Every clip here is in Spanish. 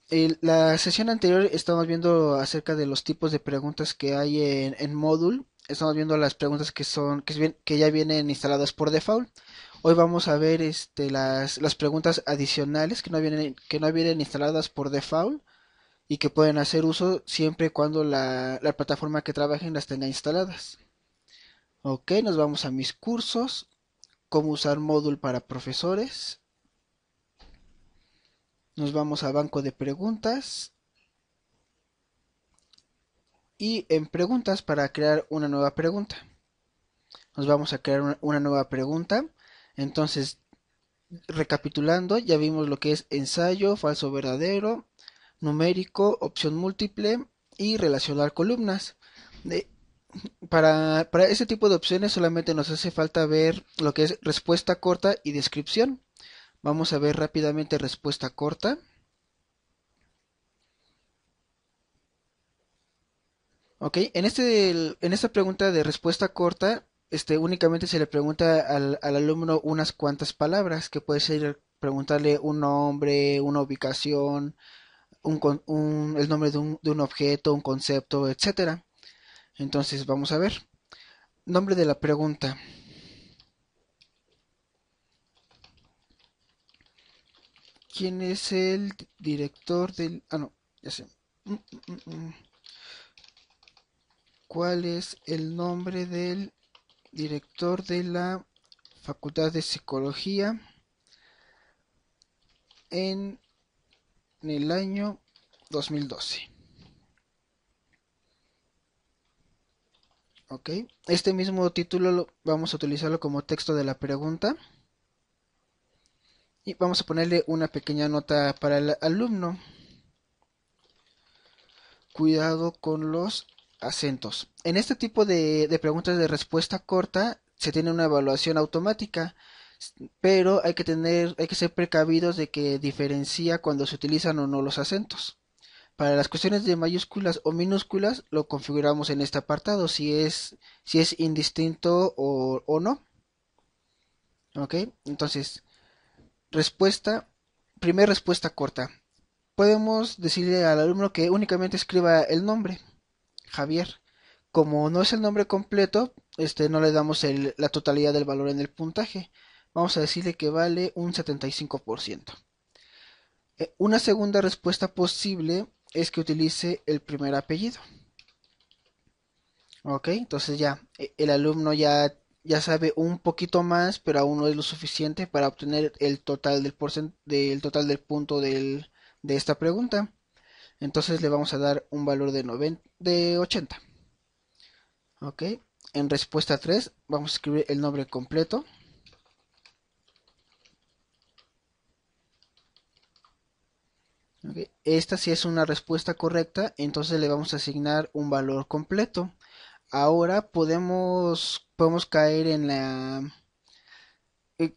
La sesión anterior estamos viendo acerca de los tipos de preguntas que hay en Moodle. Estamos viendo las preguntas que ya vienen instaladas por default. Hoy vamos a ver las preguntas adicionales que no vienen instaladas por default y que pueden hacer uso siempre y cuando la plataforma que trabajen las tenga instaladas. Ok, nos vamos a mis cursos, cómo usar Moodle para profesores. Nos vamos a banco de preguntas y en preguntas para crear una nueva pregunta. Nos vamos a crear una nueva pregunta. Entonces, recapitulando, ya vimos lo que es ensayo, falso verdadero, numérico, opción múltiple y relacionar columnas. De- para ese tipo de opciones solamente nos hace falta ver lo que es respuesta corta y descripción. Vamos a ver rápidamente respuesta corta. Ok, en esta pregunta de respuesta corta, únicamente se le pregunta al alumno unas cuantas palabras, que puede ser preguntarle un nombre, una ubicación, el nombre de un objeto, un concepto, etcétera. Entonces, vamos a ver. Nombre de la pregunta. ¿Quién es el director del... Ah, no, ya sé. Mm, mm, mm, mm. ¿Cuál es el nombre del director de la Facultad de Psicología en el año 2012? Ok, este mismo título vamos a utilizarlo como texto de la pregunta y vamos a ponerle una pequeña nota para el alumno. Cuidado con los acentos. En este tipo de preguntas de respuesta corta se tiene una evaluación automática, pero hay que ser precavidos de que diferencia cuando se utilizan o no los acentos. Para las cuestiones de mayúsculas o minúsculas lo configuramos en este apartado si es indistinto o no. ¿Ok? Entonces, respuesta, primera respuesta corta. Podemos decirle al alumno que únicamente escriba el nombre, Javier. Como no es el nombre completo, no le damos la totalidad del valor en el puntaje. Vamos a decirle que vale un 75%. Una segunda respuesta posible es que utilice el primer apellido. Ok, entonces ya el alumno ya sabe un poquito más, pero aún no es lo suficiente para obtener el total del total del punto de esta pregunta. Entonces le vamos a dar un valor de 80. Ok, en respuesta 3 vamos a escribir el nombre completo. Ok, esta sí es una respuesta correcta, entonces le vamos a asignar un valor completo. Ahora podemos caer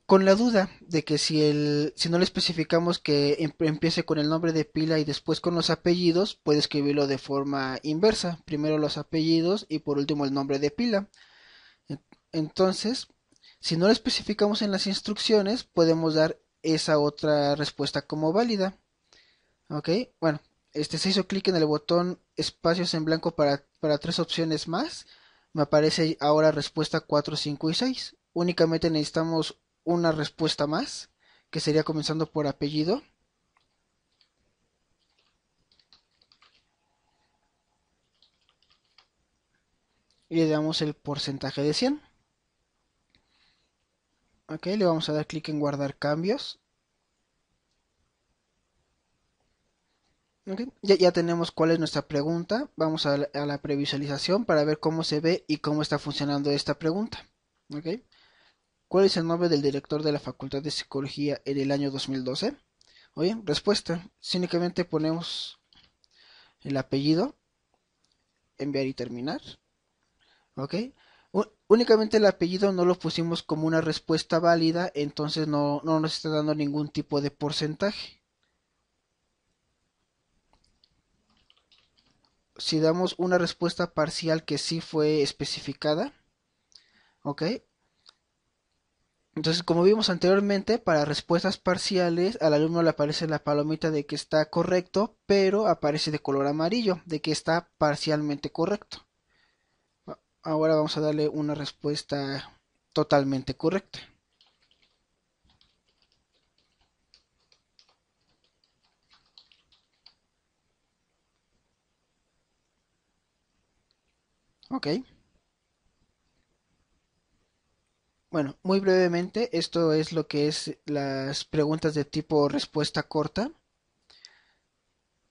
con la duda de que si no le especificamos que empiece con el nombre de pila y después con los apellidos, puede escribirlo de forma inversa, primero los apellidos y por último el nombre de pila. Entonces, si no lo especificamos en las instrucciones, podemos dar esa otra respuesta como válida. Ok, bueno, se hizo clic en el botón espacios en blanco para tres opciones más. Me aparece ahora respuesta 4, 5 y 6. Únicamente necesitamos una respuesta más, que sería comenzando por apellido, y le damos el porcentaje de 100. Ok, le vamos a dar clic en guardar cambios. Ok, ya tenemos cuál es nuestra pregunta. Vamos a la previsualización para ver cómo se ve y cómo está funcionando esta pregunta. Ok, ¿cuál es el nombre del director de la Facultad de Psicología en el año 2012? Oye, respuesta. Si únicamente ponemos el apellido, enviar y terminar. Ok. Únicamente el apellido no lo pusimos como una respuesta válida, entonces no nos está dando ningún tipo de porcentaje. Si damos una respuesta parcial que sí fue especificada, ok, Entonces, como vimos anteriormente, para respuestas parciales al alumno le aparece la palomita de que está correcto, pero aparece de color amarillo, de que está parcialmente correcto. Ahora vamos a darle una respuesta totalmente correcta. Ok. Bueno, muy brevemente, esto es lo que es las preguntas de tipo respuesta corta.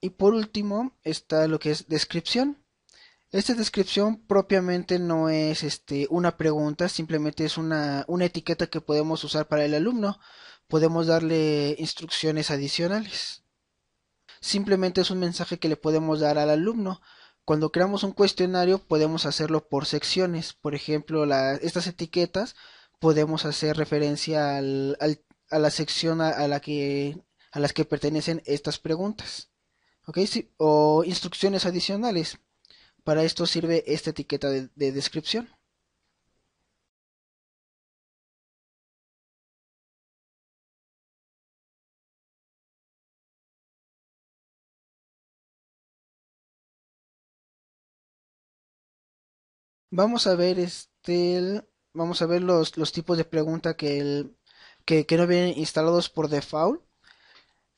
Y por último está lo que es descripción. Esta descripción propiamente no es una pregunta, simplemente es una etiqueta que podemos usar para el alumno. Podemos darle instrucciones adicionales. Simplemente es un mensaje que le podemos dar al alumno. Cuando creamos un cuestionario podemos hacerlo por secciones. Por ejemplo, estas etiquetas podemos hacer referencia a la sección a las que pertenecen estas preguntas. ¿Ok? Sí, o instrucciones adicionales. Para esto sirve esta etiqueta de descripción. Vamos a ver vamos a ver los tipos de pregunta que no vienen instalados por default.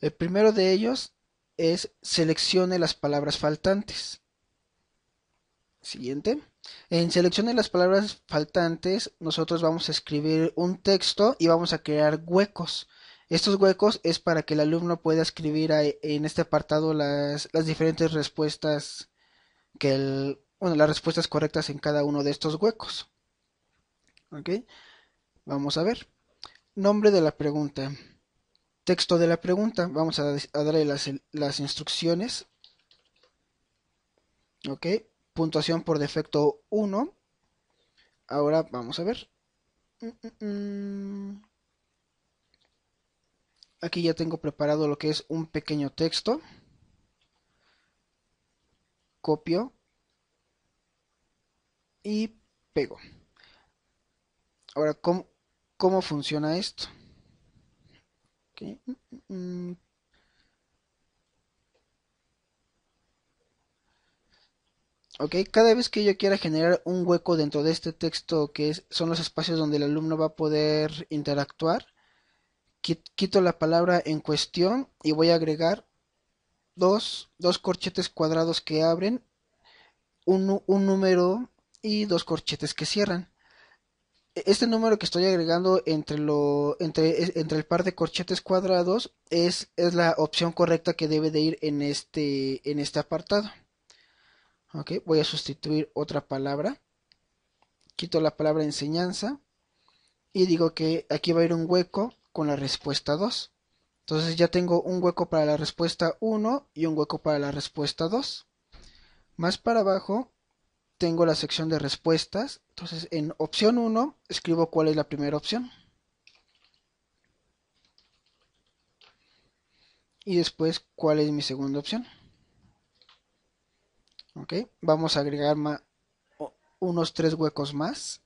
El primero de ellos es seleccione las palabras faltantes. Siguiente. En seleccione las palabras faltantes, nosotros vamos a escribir un texto y vamos a crear huecos. Estos huecos es para que el alumno pueda escribir en este apartado las diferentes respuestas bueno, las respuestas correctas en cada uno de estos huecos. ¿Ok? Vamos a ver. Nombre de la pregunta. Texto de la pregunta. Vamos a darle las instrucciones. ¿Ok? Puntuación por defecto 1. Ahora vamos a ver. Aquí ya tengo preparado lo que es un pequeño texto. Copio y pego. Ahora, ¿cómo funciona esto? Okay. Ok, cada vez que yo quiera generar un hueco dentro de este texto son los espacios donde el alumno va a poder interactuar, quito la palabra en cuestión y voy a agregar dos corchetes cuadrados que abren, un número y dos corchetes que cierran. Este número que estoy agregando entre el par de corchetes cuadrados es la opción correcta que debe de ir en este apartado. Ok, voy a sustituir otra palabra. Quito la palabra enseñanza y digo que aquí va a ir un hueco con la respuesta 2. Entonces ya tengo un hueco para la respuesta 1 y un hueco para la respuesta 2. Más para abajo tengo la sección de respuestas. Entonces en opción 1 escribo cuál es la primera opción. Y después cuál es mi segunda opción. Ok, vamos a agregar unos 3 huecos más.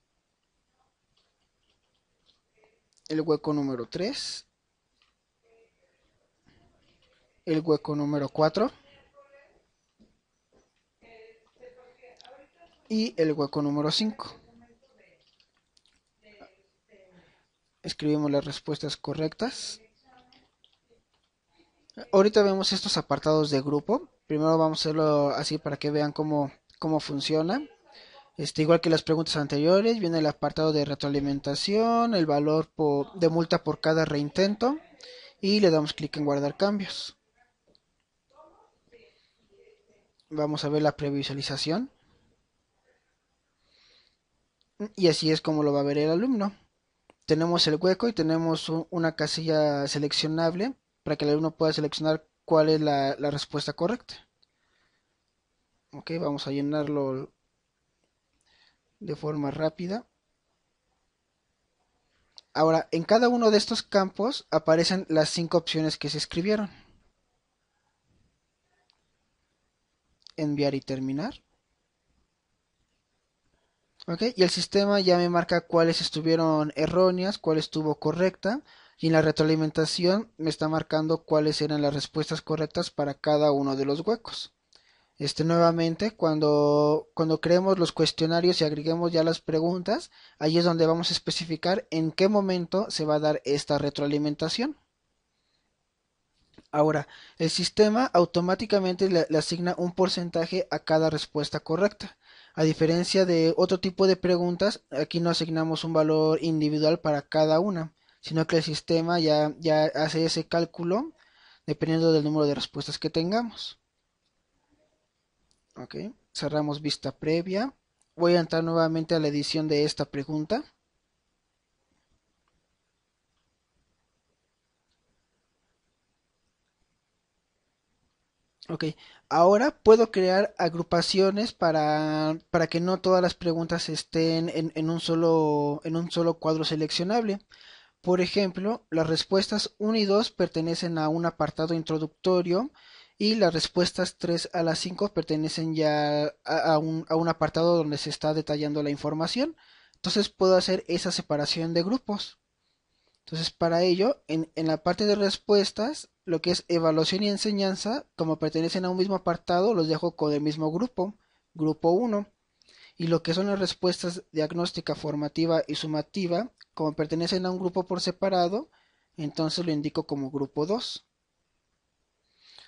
El hueco número 3, el hueco número 4 y el hueco número 5. Escribimos las respuestas correctas. Ahorita vemos estos apartados de grupo. Primero vamos a hacerlo así para que vean cómo funciona. Igual que las preguntas anteriores, viene el apartado de retroalimentación, el valor de multa por cada reintento y le damos clic en guardar cambios. Vamos a ver la previsualización y así es como lo va a ver el alumno. Tenemos el hueco y tenemos una casilla seleccionable para que el alumno pueda seleccionar cuál es la respuesta correcta. Ok, vamos a llenarlo de forma rápida. Ahora, en cada uno de estos campos aparecen las 5 opciones que se escribieron. Enviar y terminar. ¿Ok? Y el sistema ya me marca cuáles estuvieron erróneas, cuál estuvo correcta, y en la retroalimentación me está marcando cuáles eran las respuestas correctas para cada uno de los huecos. Nuevamente, cuando creemos los cuestionarios y agreguemos ya las preguntas, ahí es donde vamos a especificar en qué momento se va a dar esta retroalimentación. Ahora, el sistema automáticamente le asigna un porcentaje a cada respuesta correcta. A diferencia de otro tipo de preguntas, aquí no asignamos un valor individual para cada una, sino que el sistema ya hace ese cálculo dependiendo del número de respuestas que tengamos. Ok, cerramos vista previa. Voy a entrar nuevamente a la edición de esta pregunta. Ok, ahora puedo crear agrupaciones para que no todas las preguntas estén en un solo cuadro seleccionable. Por ejemplo, las respuestas 1 y 2 pertenecen a un apartado introductorio y las respuestas 3 a las 5 pertenecen ya a un apartado donde se está detallando la información. Entonces puedo hacer esa separación de grupos. Entonces, para ello, en la parte de respuestas, lo que es evaluación y enseñanza, como pertenecen a un mismo apartado, los dejo con el mismo grupo, grupo uno. Y lo que son las respuestas diagnóstica, formativa y sumativa, como pertenecen a un grupo por separado, entonces lo indico como grupo 2.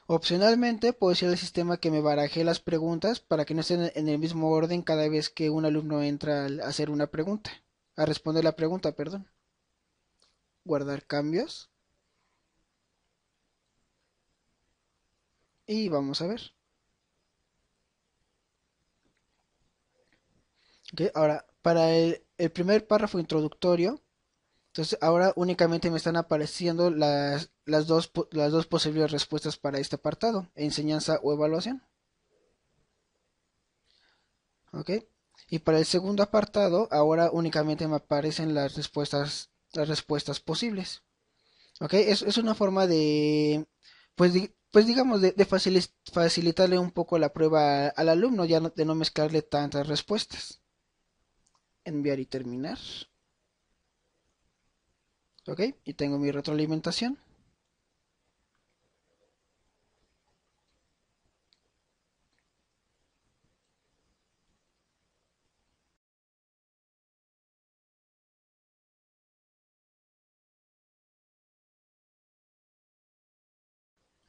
Opcionalmente, puedo decir al sistema que me baraje las preguntas para que no estén en el mismo orden cada vez que un alumno entra a hacer una pregunta, a responder la pregunta, perdón. Guardar cambios. Y vamos a ver. ¿Ok? Ahora, para el primer párrafo introductorio, entonces ahora únicamente me están apareciendo las dos posibles respuestas para este apartado, enseñanza o evaluación. ¿Ok? Y para el segundo apartado, ahora únicamente me aparecen las respuestas posibles. ¿Ok? Es una forma de, pues digamos, de facilitarle un poco la prueba al alumno, ya de no mezclarle tantas respuestas. Enviar y terminar. ¿Ok? Y tengo mi retroalimentación.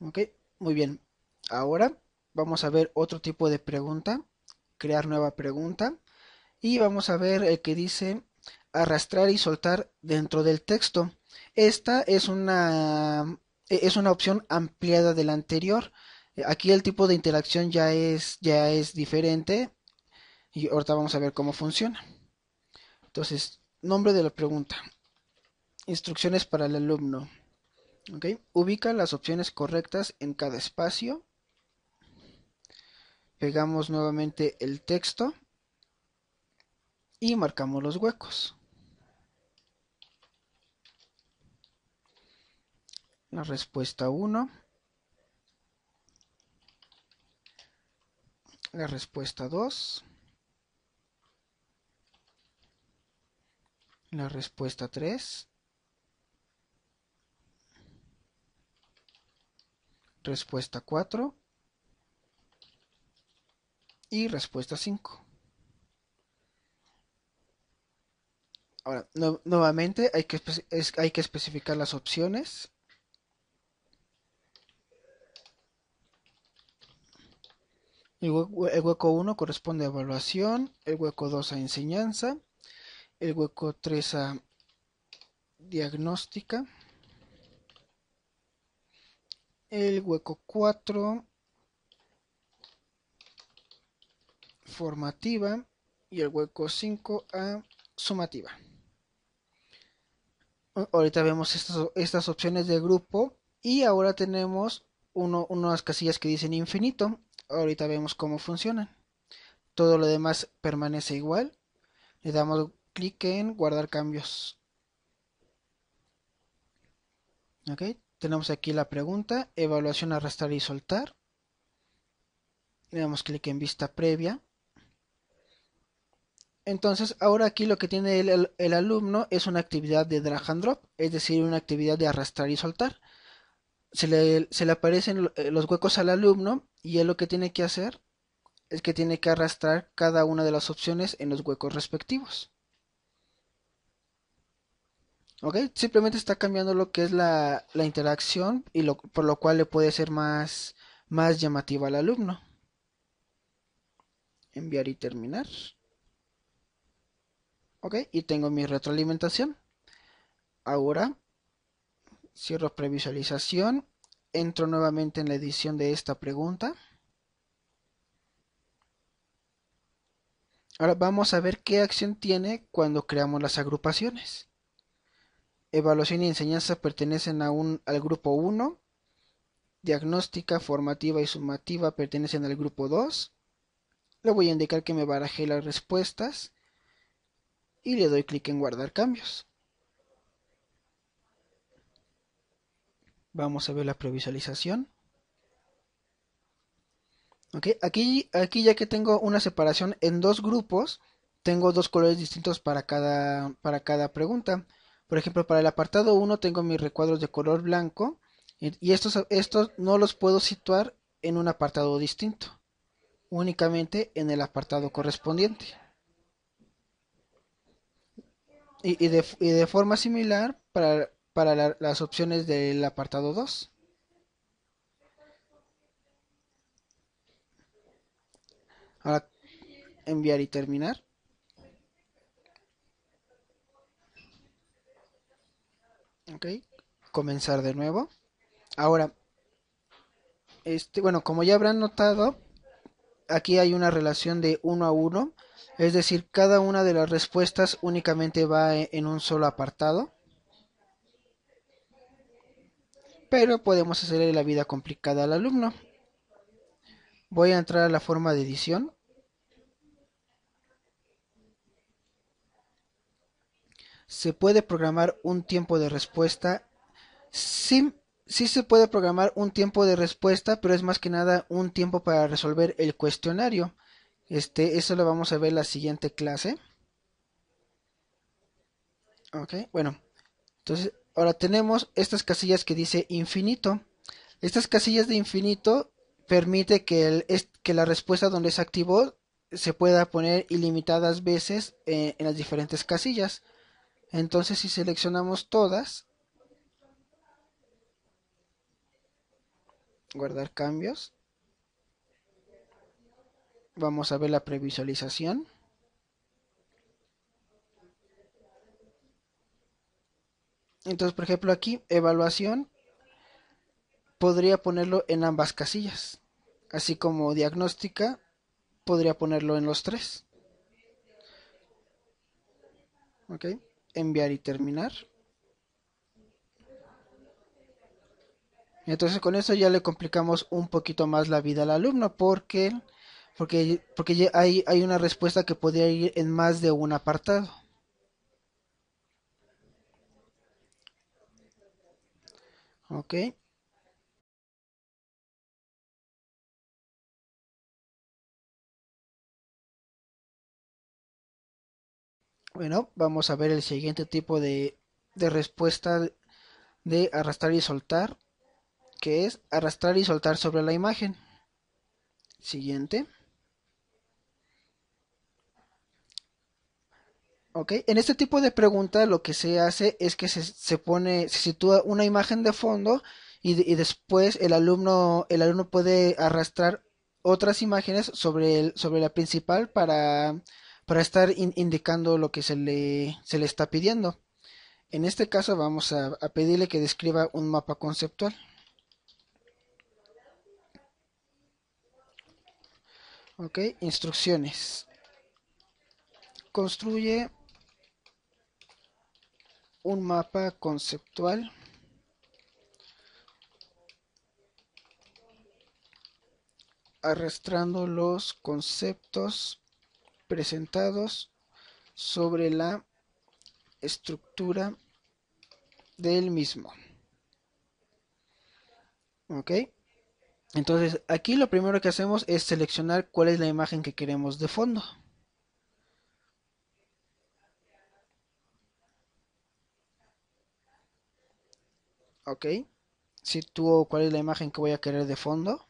¿Ok? Muy bien. Ahora vamos a ver otro tipo de pregunta. Crear nueva pregunta. Y vamos a ver el que dice arrastrar y soltar dentro del texto. Esta es una opción ampliada de la anterior. Aquí el tipo de interacción ya es diferente y ahorita vamos a ver cómo funciona. Entonces, nombre de la pregunta. Instrucciones para el alumno. ¿Ok? Ubica las opciones correctas en cada espacio. Pegamos nuevamente el texto y marcamos los huecos. La respuesta uno, la respuesta 2, la respuesta 3, respuesta 4 y respuesta 5. Ahora, nuevamente hay que especificar las opciones. El hueco 1 corresponde a evaluación, el hueco 2 a enseñanza, el hueco 3 a diagnóstica, el hueco 4 formativa y el hueco 5 a sumativa. Ahorita vemos estas opciones de grupo y ahora tenemos unas casillas que dicen infinito. Ahorita vemos cómo funcionan. Todo lo demás permanece igual. Le damos clic en guardar cambios. ¿Ok? Tenemos aquí la pregunta, evaluación arrastrar y soltar. Le damos clic en vista previa. Entonces, ahora aquí lo que tiene el alumno es una actividad de drag and drop, es decir, una actividad de arrastrar y soltar. Se le aparecen los huecos al alumno y él lo que tiene que hacer es que tiene que arrastrar cada una de las opciones en los huecos respectivos. ¿Ok? Simplemente está cambiando lo que es la interacción y por lo cual le puede ser más llamativa al alumno. Enviar y terminar. ¿Ok? Y tengo mi retroalimentación. Ahora cierro previsualización. Entro nuevamente en la edición de esta pregunta. Ahora vamos a ver qué acción tiene cuando creamos las agrupaciones. Evaluación y enseñanza pertenecen al grupo 1. Diagnóstica, formativa y sumativa pertenecen al grupo 2. Le voy a indicar que me barajé las respuestas y le doy clic en guardar cambios. Vamos a ver la previsualización. Okay, aquí ya que tengo una separación en dos grupos, tengo dos colores distintos para cada pregunta. Por ejemplo, para el apartado 1 tengo mis recuadros de color blanco y estos no los puedo situar en un apartado distinto, únicamente en el apartado correspondiente. Y de forma similar para las opciones del apartado 2. Ahora enviar y terminar. Ok, comenzar de nuevo. Ahora, bueno, como ya habrán notado, aquí hay una relación de 1 a 1, es decir, cada una de las respuestas únicamente va en un solo apartado, pero podemos hacerle la vida complicada al alumno. Voy a entrar a la forma de edición. Se puede programar un tiempo de respuesta. Sí, sí se puede programar un tiempo de respuesta, pero es más que nada un tiempo para resolver el cuestionario. Eso lo vamos a ver en la siguiente clase. Ok, bueno, entonces ahora tenemos estas casillas que dice infinito. Estas casillas de infinito permite que la respuesta donde se activó se pueda poner ilimitadas veces en las diferentes casillas. Entonces, si seleccionamos todas, guardar cambios, vamos a ver la previsualización. Entonces, por ejemplo, aquí, evaluación, podría ponerlo en ambas casillas, así como diagnóstica, podría ponerlo en los tres. ¿Ok? Enviar y terminar. Entonces con eso ya le complicamos un poquito más la vida al alumno porque ya hay una respuesta que podría ir en más de un apartado. ¿Ok? Bueno, vamos a ver el siguiente tipo de respuesta de arrastrar y soltar, que es arrastrar y soltar sobre la imagen. Siguiente. ¿Ok? En este tipo de pregunta lo que se hace es que se sitúa una imagen de fondo y después el alumno puede arrastrar otras imágenes sobre la principal para estar indicando lo que se le está pidiendo. En este caso vamos a pedirle que describa un mapa conceptual. ¿Ok? Instrucciones. Construye un mapa conceptual arrastrando los conceptos presentados sobre la estructura del mismo. ¿Ok? Entonces aquí lo primero que hacemos es seleccionar cuál es la imagen que queremos de fondo. Ok. Sitúo cuál es la imagen que voy a querer de fondo.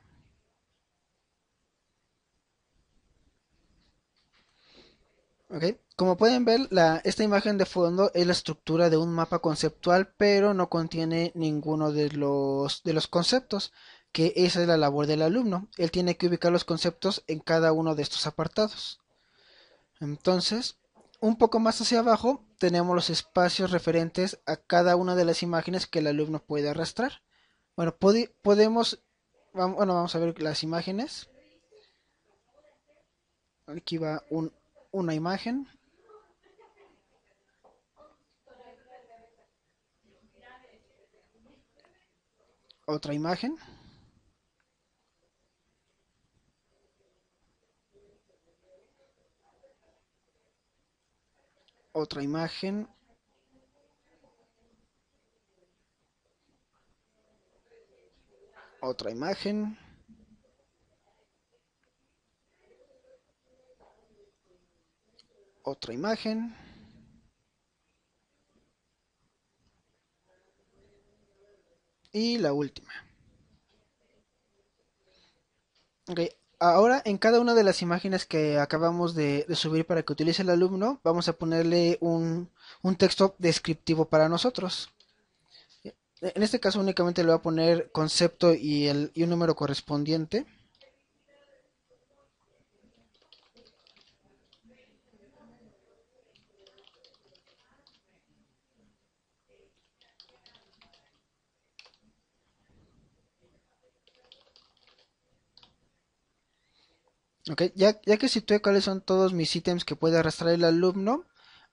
Ok. Como pueden ver, esta imagen de fondo es la estructura de un mapa conceptual, pero no contiene ninguno de los conceptos, que esa es la labor del alumno. Él tiene que ubicar los conceptos en cada uno de estos apartados. Entonces, un poco más hacia abajo tenemos los espacios referentes a cada una de las imágenes que el alumno puede arrastrar. Bueno, podemos, bueno, vamos a ver las imágenes. Aquí va una imagen, otra imagen, otra imagen, otra imagen, otra imagen y la última. Ok, ahora en cada una de las imágenes que acabamos de subir para que utilice el alumno, vamos a ponerle un texto descriptivo para nosotros. En este caso únicamente le voy a poner concepto y un número correspondiente. Ok, ya que situé cuáles son todos mis ítems que puede arrastrar el alumno,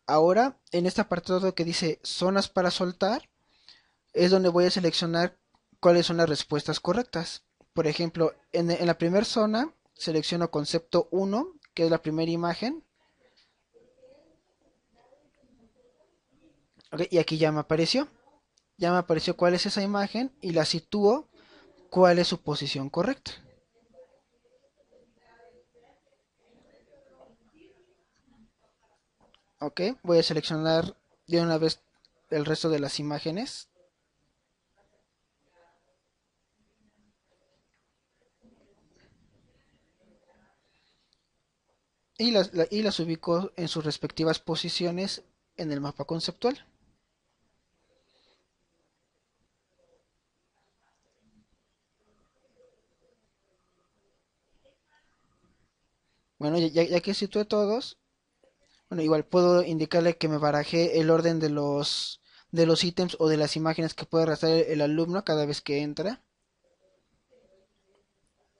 ahora en este apartado que dice zonas para soltar, es donde voy a seleccionar cuáles son las respuestas correctas. Por ejemplo, en la primera zona selecciono concepto uno, que es la primera imagen. Ok, y aquí ya me apareció. Ya me apareció cuál es esa imagen y la sitúo cuál es su posición correcta. Ok, voy a seleccionar de una vez el resto de las imágenes y y las ubico en sus respectivas posiciones en el mapa conceptual. Bueno, ya que situé todos, bueno, igual puedo indicarle que me barajé el orden de los ítems o de las imágenes que puede arrastrar el alumno cada vez que entra.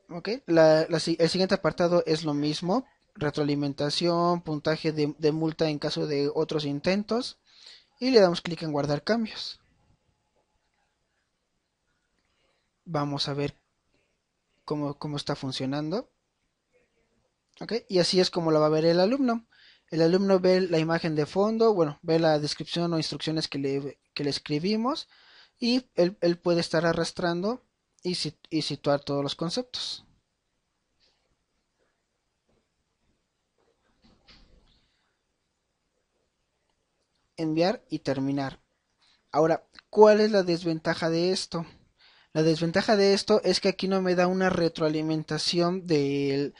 Ok, el siguiente apartado es lo mismo, retroalimentación, puntaje de multa en caso de otros intentos y le damos clic en guardar cambios. Vamos a ver cómo está funcionando. Ok, y así es como lo va a ver el alumno. El alumno ve la imagen de fondo, bueno, ve la descripción o instrucciones que le escribimos y él puede estar arrastrando y situar todos los conceptos. Enviar y terminar. Ahora, ¿cuál es la desventaja de esto? La desventaja de esto es que aquí no me da una retroalimentación de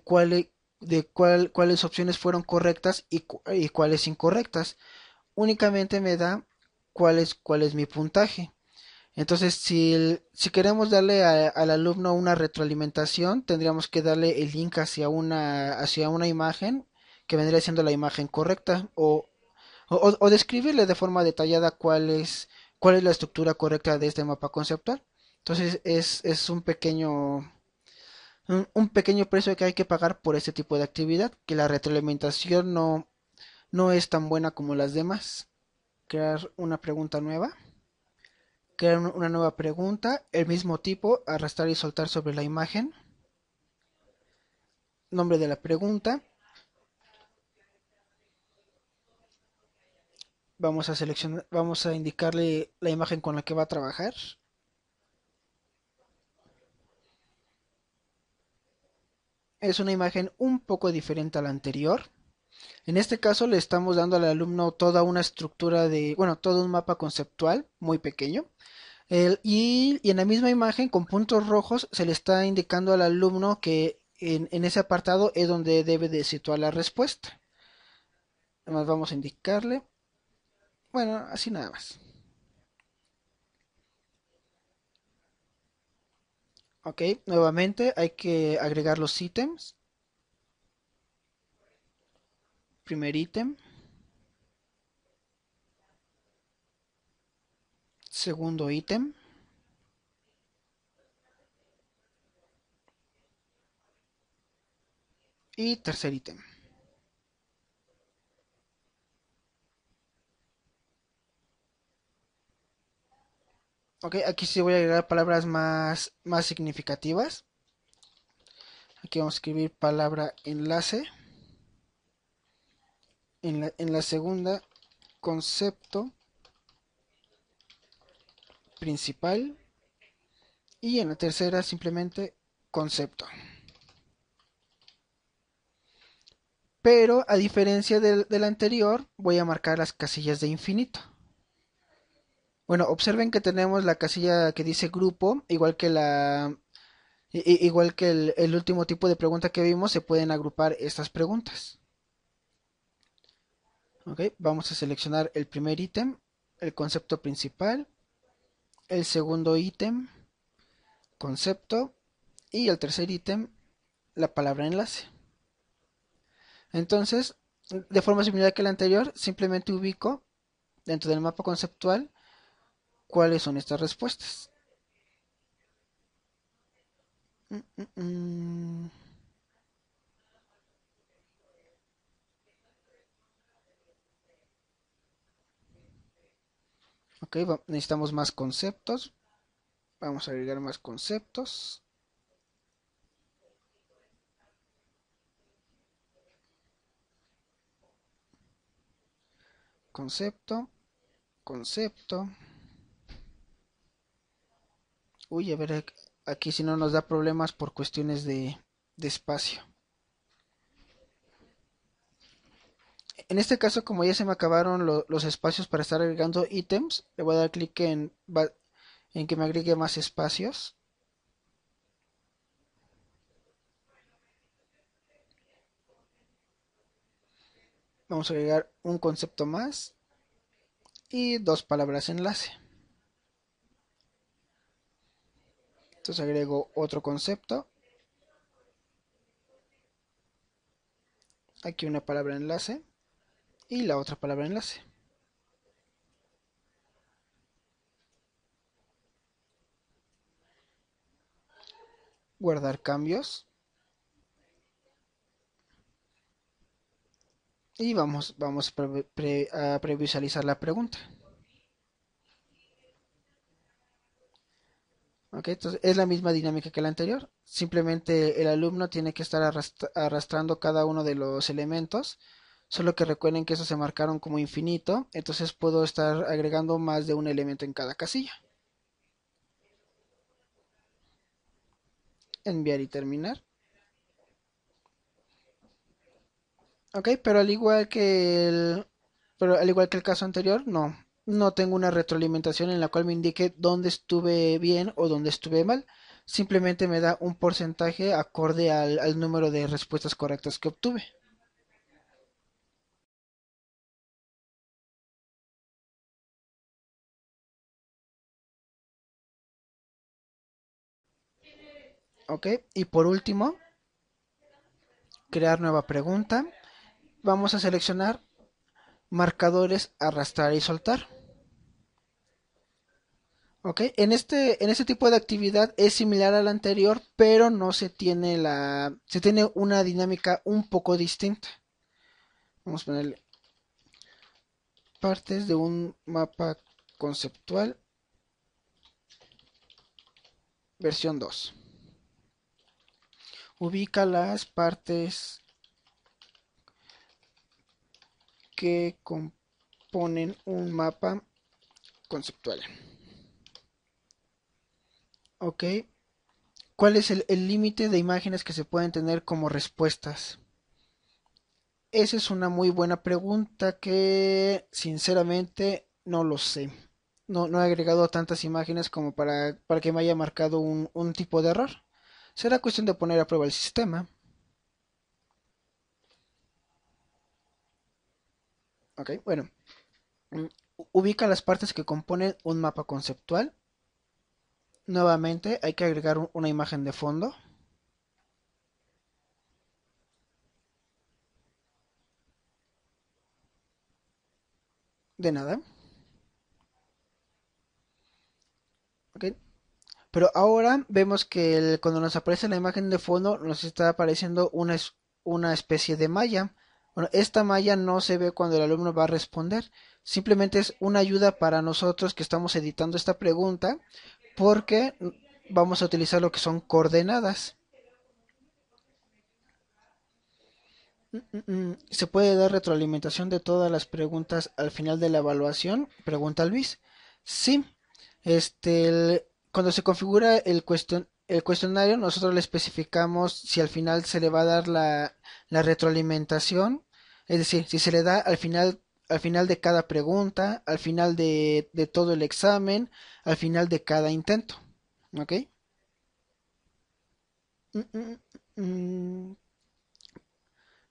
cuáles opciones fueron correctas y cuáles incorrectas. Únicamente me da cuál es mi puntaje. Entonces, si queremos darle al alumno una retroalimentación, tendríamos que darle el link hacia una imagen que vendría siendo la imagen correcta o describirle de forma detallada cuál es la estructura correcta de este mapa conceptual. Entonces, es un pequeño precio que hay que pagar por este tipo de actividad, que la retroalimentación no es tan buena como las demás. Crear una pregunta nueva. Crear una nueva pregunta, el mismo tipo, arrastrar y soltar sobre la imagen, nombre de la pregunta, vamos a indicarle la imagen con la que va a trabajar. Es una imagen un poco diferente a la anterior. En este caso le estamos dando al alumno toda una estructura bueno, todo un mapa conceptual muy pequeño. Y en la misma imagen, con puntos rojos, se le está indicando al alumno que en ese apartado es donde debe de situar la respuesta. Además vamos a indicarle, bueno, así nada más. Ok, nuevamente hay que agregar los ítems. Primer ítem, segundo ítem y tercer ítem. Ok, aquí sí voy a agregar palabras más significativas. Aquí vamos a escribir palabra enlace. En la segunda, concepto principal. Y en la tercera, simplemente concepto. Pero a diferencia del anterior, voy a marcar las casillas de infinito. Bueno, observen que tenemos la casilla que dice grupo, igual que el último tipo de pregunta que vimos, se pueden agrupar estas preguntas. Ok, vamos a seleccionar el primer ítem, el concepto principal, el segundo ítem, concepto, y el tercer ítem, la palabra enlace. Entonces, de forma similar que el anterior, simplemente ubico dentro del mapa conceptual cuáles son estas respuestas. Mm, mm, mm. Ok, necesitamos más conceptos. Vamos a agregar más conceptos. Concepto, concepto. Uy, a ver, aquí si no nos da problemas por cuestiones de espacio. En este caso, como ya se me acabaron los espacios para estar agregando ítems, le voy a dar clic en que me agregue más espacios. Vamos a agregar un concepto más y dos palabras enlace. Entonces agrego otro concepto. Aquí una palabra enlace y la otra palabra enlace. Guardar cambios. Y vamos a previsualizar la pregunta. Ok, entonces es la misma dinámica que la anterior. Simplemente el alumno tiene que estar arrastrando cada uno de los elementos. Solo que recuerden que esos se marcaron como infinito. Entonces puedo estar agregando más de un elemento en cada casilla. Enviar y terminar. Ok, pero al igual que el caso anterior, no tengo una retroalimentación en la cual me indique dónde estuve bien o dónde estuve mal. Simplemente me da un porcentaje acorde al número de respuestas correctas que obtuve. Ok, y por último, crear nueva pregunta. Vamos a seleccionar marcadores arrastrar y soltar. Ok, en este tipo de actividad es similar a la anterior, pero no se tiene una dinámica un poco distinta. Vamos a ponerle partes de un mapa conceptual, versión 2. Ubica las partes que componen un mapa conceptual. Ok, ¿cuál es el límite de imágenes que se pueden tener como respuestas? Esa es una muy buena pregunta que sinceramente no lo sé. no he agregado tantas imágenes como para que me haya marcado un tipo de error. Será cuestión de poner a prueba el sistema. Ok, bueno. mm, Ubica las partes que componen un mapa conceptual. Nuevamente hay que agregar una imagen de fondo. De nada. Ok. Pero ahora vemos que cuando nos aparece la imagen de fondo nos está apareciendo una especie de malla. Bueno, esta malla no se ve cuando el alumno va a responder. Simplemente es una ayuda para nosotros que estamos editando esta pregunta porque vamos a utilizar lo que son coordenadas. ¿Se puede dar retroalimentación de todas las preguntas al final de la evaluación? Pregunta Luis. Sí, cuando se configura el cuestionario, nosotros le especificamos si al final se le va a dar la retroalimentación, es decir, si se le da al final de cada pregunta, al final de todo el examen, al final de cada intento. ¿Ok? Mm, mm, mm.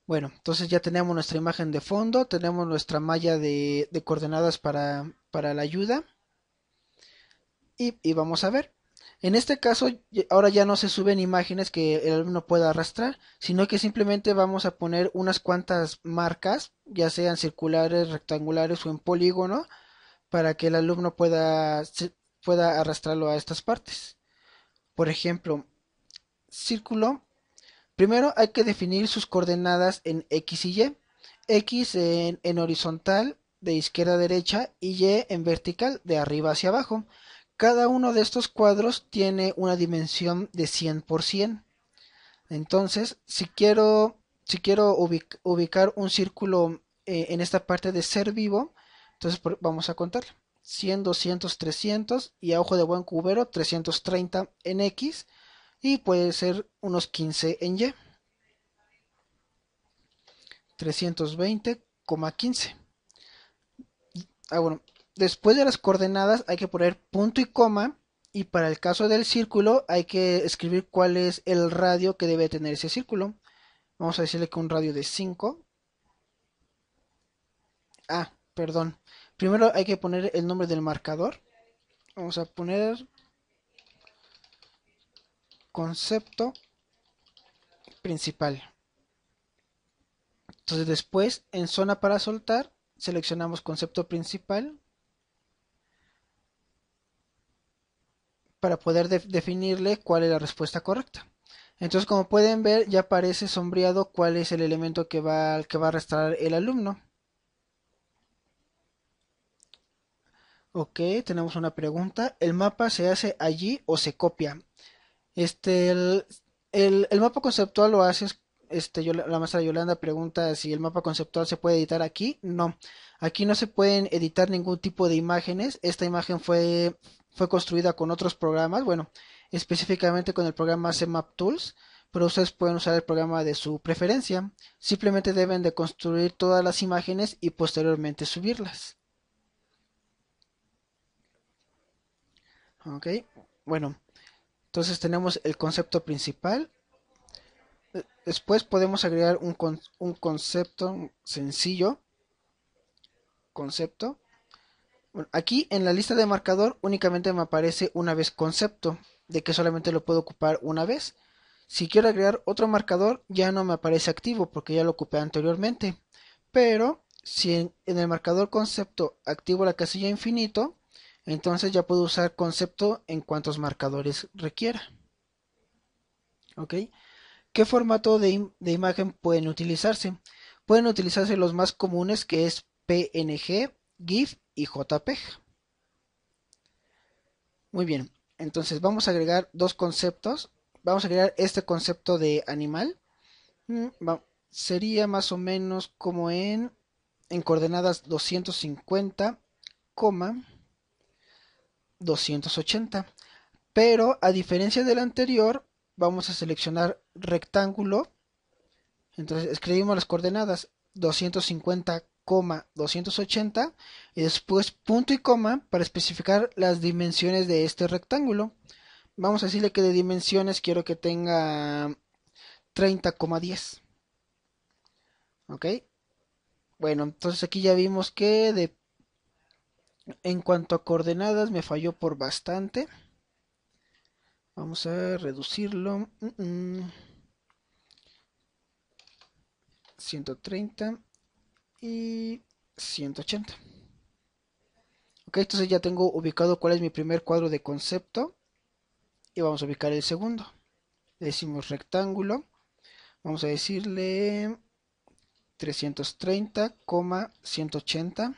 Bueno, entonces ya tenemos nuestra imagen de fondo, tenemos nuestra malla de coordenadas para la ayuda y vamos a ver. En este caso, ahora ya no se suben imágenes que el alumno pueda arrastrar, sino que simplemente vamos a poner unas cuantas marcas, ya sean circulares, rectangulares o en polígono, para que el alumno pueda arrastrarlo a estas partes. Por ejemplo, círculo. Primero hay que definir sus coordenadas en X y Y. X en horizontal de izquierda a derecha y Y en vertical de arriba hacia abajo. Cada uno de estos cuadros tiene una dimensión de 100%. Entonces, si quiero ubicar un círculo en esta parte de ser vivo, entonces vamos a contar. 100, 200, 300 y a ojo de buen cubero 330 en X y puede ser unos 15 en Y. 320,15. Bueno, después de las coordenadas hay que poner punto y coma y para el caso del círculo hay que escribir cuál es el radio que debe tener ese círculo. Vamos a decirle que un radio de 5. Perdón. Primero hay que poner el nombre del marcador. Vamos a poner concepto principal. Entonces después en zona para soltar seleccionamos concepto principal para poder definirle cuál es la respuesta correcta. Entonces, como pueden ver, ya aparece sombreado cuál es el elemento que va a arrastrar el alumno. Ok, tenemos una pregunta. ¿El mapa se hace allí o se copia? Este, el, el mapa conceptual lo hace, la maestra Yolanda pregunta si el mapa conceptual se puede editar aquí. No, aquí no se pueden editar ningún tipo de imágenes. Esta imagen fue construida con otros programas, bueno, específicamente con el programa CMap Tools, pero ustedes pueden usar el programa de su preferencia. Simplemente deben de construir todas las imágenes y posteriormente subirlas. Ok, bueno, entonces tenemos el concepto principal. Después podemos agregar un concepto sencillo. Concepto. Bueno, aquí en la lista de marcador únicamente me aparece una vez concepto, de que solamente lo puedo ocupar una vez. Si quiero agregar otro marcador, ya no me aparece activo porque ya lo ocupé anteriormente. Pero si en el marcador concepto activo la casilla infinito, entonces ya puedo usar concepto en cuantos marcadores requiera. ¿Ok? ¿Qué formato de imagen pueden utilizarse? Pueden utilizarse los más comunes que es PNG, GIF y JPEG. Muy bien, entonces vamos a agregar dos conceptos. Vamos a agregar este concepto de animal. Sería más o menos como en coordenadas 250, 280. Pero a diferencia del anterior, vamos a seleccionar rectángulo. Entonces escribimos las coordenadas 250, coma 280 y después punto y coma para especificar las dimensiones de este rectángulo. Vamos a decirle que de dimensiones quiero que tenga 30,10. ¿Ok? Bueno, entonces aquí ya vimos que en cuanto a coordenadas me falló por bastante. Vamos a reducirlo. 130 y 180. Ok, entonces ya tengo ubicado cuál es mi primer cuadro de concepto. Y vamos a ubicar el segundo. Le decimos rectángulo. Vamos a decirle 330,180.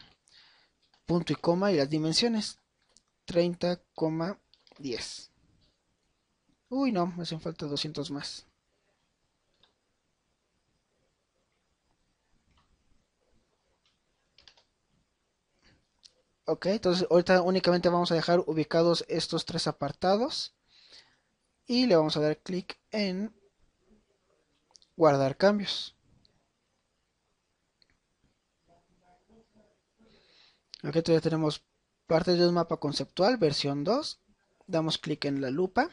Punto y coma y las dimensiones. 30,10. Uy, no, me hacen falta 200 más. Ok, entonces ahorita únicamente vamos a dejar ubicados estos tres apartados. Y le vamos a dar clic en guardar cambios. Aquí todavía tenemos parte de un mapa conceptual, versión 2. Damos clic en la lupa.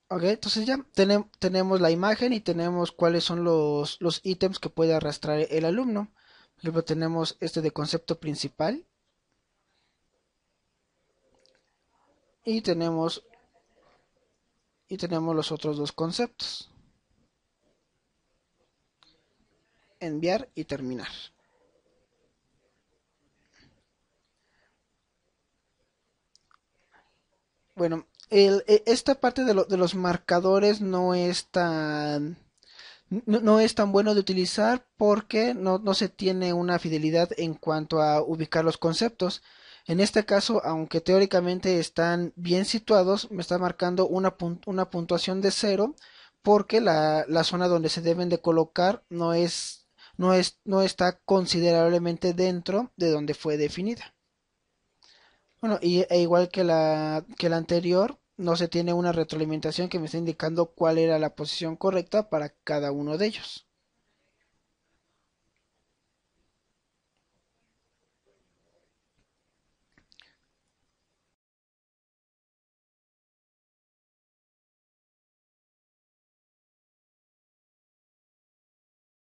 Ok, entonces ya tenemos la imagen y tenemos cuáles son los ítems que puede arrastrar el alumno. Por ejemplo, tenemos este de concepto principal. Y tenemos los otros dos conceptos. Enviar y terminar. Bueno, esta parte de los marcadores no es tan bueno de utilizar porque no se tiene una fidelidad en cuanto a ubicar los conceptos. En este caso, aunque teóricamente están bien situados, me está marcando una puntuación de cero porque la zona donde se deben de colocar no está considerablemente dentro de donde fue definida. Bueno, igual que la anterior, no se tiene una retroalimentación que me está indicando cuál era la posición correcta para cada uno de ellos.